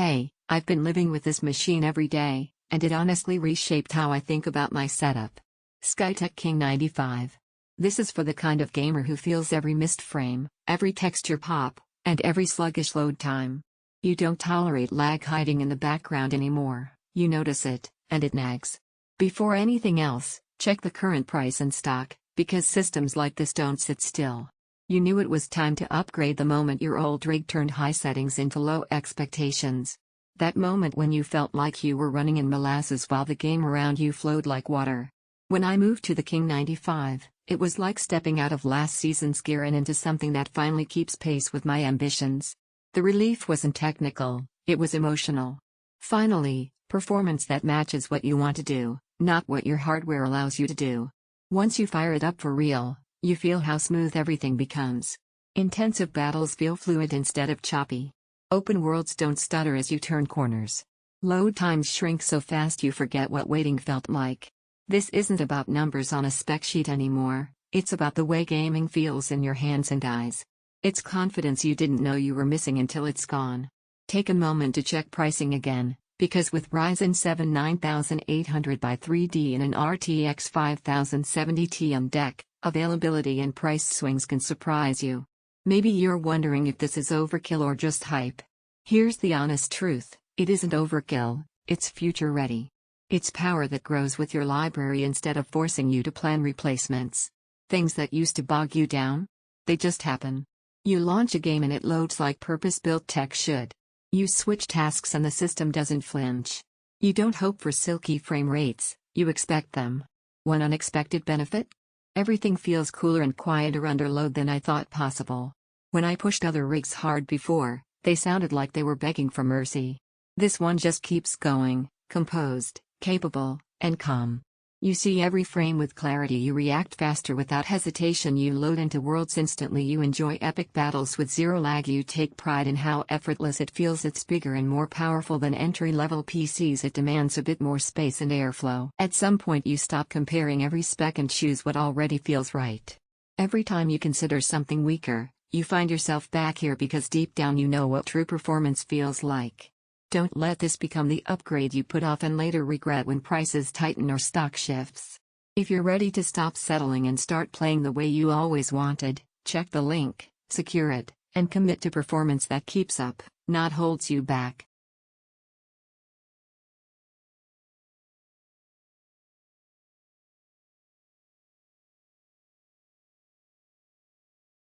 Hey, I've been living with this machine every day, and it honestly reshaped how I think about my setup. Skytech King 95. This is for the kind of gamer who feels every missed frame, every texture pop, and every sluggish load time. You don't tolerate lag hiding in the background anymore, you notice it, and it nags. Before anything else, check the current price and stock, because systems like this don't sit still. You knew it was time to upgrade the moment your old rig turned high settings into low expectations. That moment when you felt like you were running in molasses while the game around you flowed like water. When I moved to the King 95, it was like stepping out of last season's gear and into something that finally keeps pace with my ambitions. The relief wasn't technical, it was emotional. Finally, performance that matches what you want to do, not what your hardware allows you to do. Once you fire it up for real, you feel how smooth everything becomes. Intensive battles feel fluid instead of choppy. Open worlds don't stutter as you turn corners. Load times shrink so fast you forget what waiting felt like. This isn't about numbers on a spec sheet anymore, it's about the way gaming feels in your hands and eyes. It's confidence you didn't know you were missing until it's gone. Take a moment to check pricing again, because with Ryzen 7 9800X3D and an RTX 5070 Ti on deck, availability and price swings can surprise you. Maybe you're wondering if this is overkill or just hype. Here's the honest truth, it isn't overkill, it's future ready. It's power that grows with your library instead of forcing you to plan replacements. Things that used to bog you down? They just happen. You launch a game and it loads like purpose-built tech should. You switch tasks and the system doesn't flinch. You don't hope for silky frame rates, you expect them. One unexpected benefit? Everything feels cooler and quieter under load than I thought possible. When I pushed other rigs hard before, they sounded like they were begging for mercy. This one just keeps going, composed, capable, and calm. You see every frame with clarity, you react faster without hesitation, you load into worlds instantly, you enjoy epic battles with zero lag, you take pride in how effortless it feels. It's bigger and more powerful than entry-level PCs, it demands a bit more space and airflow. At some point you stop comparing every spec and choose what already feels right. Every time you consider something weaker, you find yourself back here because deep down you know what true performance feels like. Don't let this become the upgrade you put off and later regret when prices tighten or stock shifts. If you're ready to stop settling and start playing the way you always wanted, check the link, secure it, and commit to performance that keeps up, not holds you back.